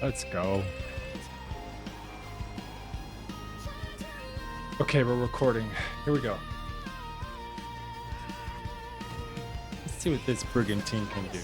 Let's go. Okay, we're recording. Here we go. Let's see what this Brigantine can do.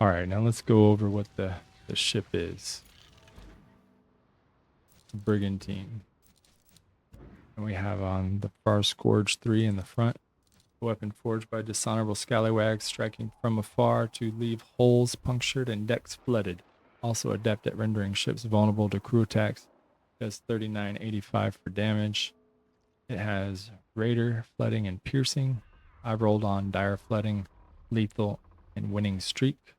All right, now let's go over what the ship is. The Brigantine. And we have on the Far Scourge 3 in the front. A weapon forged by dishonorable scallywags striking from afar to leave holes punctured and decks flooded. Also adept at rendering ships vulnerable to crew attacks. Does 3985 for damage. It has Raider, Flooding, and Piercing. I rolled on Dire Flooding, Lethal, and Winning Streak.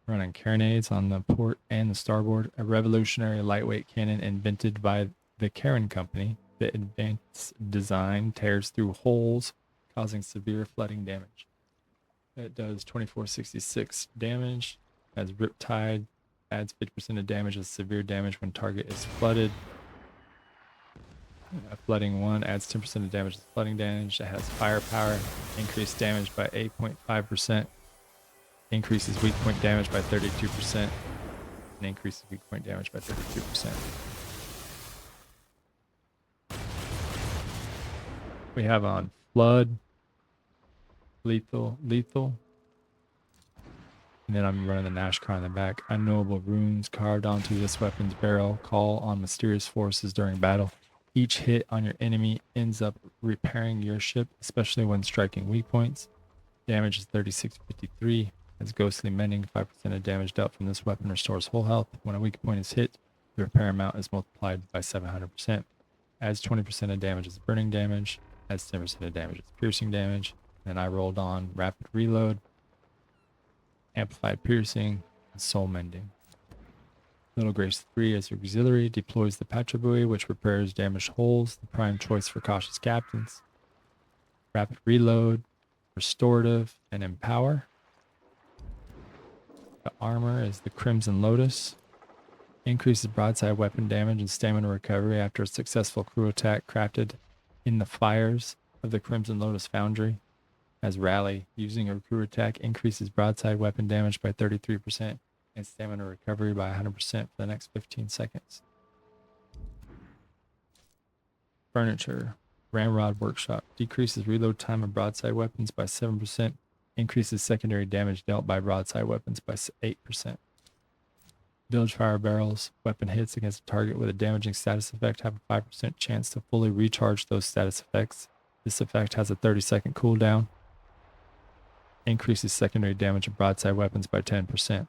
Running carronades on the port and the starboard. A revolutionary lightweight cannon invented by the Karen Company. The advanced design tears through holes, causing severe flooding damage. It does 2466 damage. Has Riptide, adds 50% of damage as severe damage when target is flooded. Flooding 1 adds 10% of damage to flooding damage. It has firepower, increased damage by 8.5%, increases weak point damage by 32%, and increases weak point damage by 32%. We have on Flood, Lethal, and then I'm running the Nashcar in the back. Unknowable runes carved onto this weapon's barrel call on mysterious forces during battle. Each hit on your enemy ends up repairing your ship, especially when striking weak points. Damage is 3653. Has ghostly mending. 5% of damage dealt from this weapon restores whole health. When a weak point is hit, the repair amount is multiplied by 700%. Adds 20% of damage as burning damage. Adds 10% of damage as piercing damage. And I rolled on rapid reload, amplified piercing, and soul mending. Little Grace 3 as auxiliary deploys the Patrabui, which repairs damaged holes, the prime choice for cautious captains. Rapid reload, restorative, and empower. The armor is the Crimson Lotus. Increases broadside weapon damage and stamina recovery after a successful crew attack crafted in the fires of the Crimson Lotus Foundry. As Rally, using a crew attack increases broadside weapon damage by 33%. And stamina recovery by 100% for the next 15 seconds. Furniture. Ramrod Workshop. Decreases reload time of broadside weapons by 7%. Increases secondary damage dealt by broadside weapons by 8%. Village Fire Barrels. Weapon hits against a target with a damaging status effect have a 5% chance to fully recharge those status effects. This effect has a 30-second cooldown. Increases secondary damage of broadside weapons by 10%.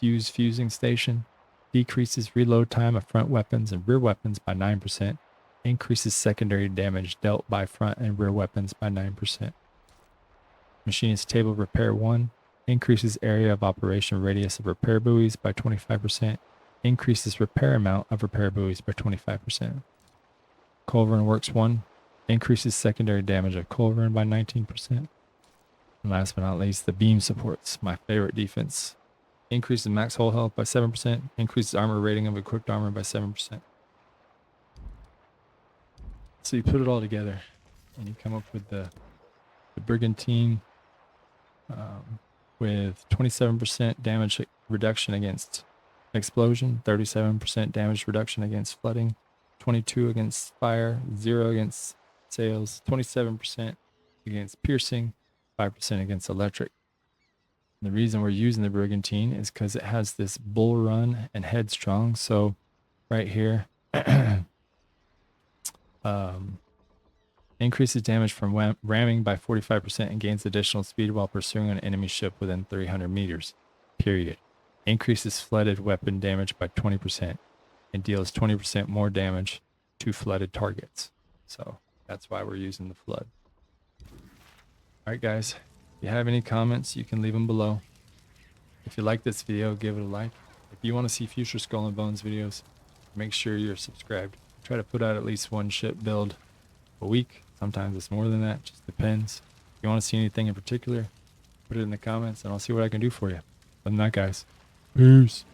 Fuse Fusing Station. Decreases reload time of front weapons and rear weapons by 9%. Increases secondary damage dealt by front and rear weapons by 9%. Machinist Table Repair 1. Increases area of operation radius of repair buoys by 25%. Increases repair amount of repair buoys by 25%. Culverin Works 1. Increases secondary damage of Culverin by 19%. And last but not least, the Beam Supports, my favorite defense. Increases max hull health by 7%. Increases armor rating of equipped armor by 7%. So you put it all together and you come up with the Brigantine with 27% damage reduction against explosion, 37% damage reduction against flooding, 22 against fire, 0 against sails, 27% against piercing, 5% against electric. The reason we're using the Brigantine is because it has this bull run and headstrong. So right here, increases damage from ramming by 45% and gains additional speed while pursuing an enemy ship within 300 meters, period. Increases flooded weapon damage by 20% and deals 20% more damage to flooded targets. So that's why we're using the flood. All right, guys. If you have any comments, you can leave them below. If you like this video, give it a like. If you want to see future Skull and Bones videos, make sure you're subscribed. I try to put out at least one ship build a week. Sometimes it's more than that. Just depends. If you want to see anything in particular, put it in the comments and I'll see what I can do for you. Other than that, guys, peace.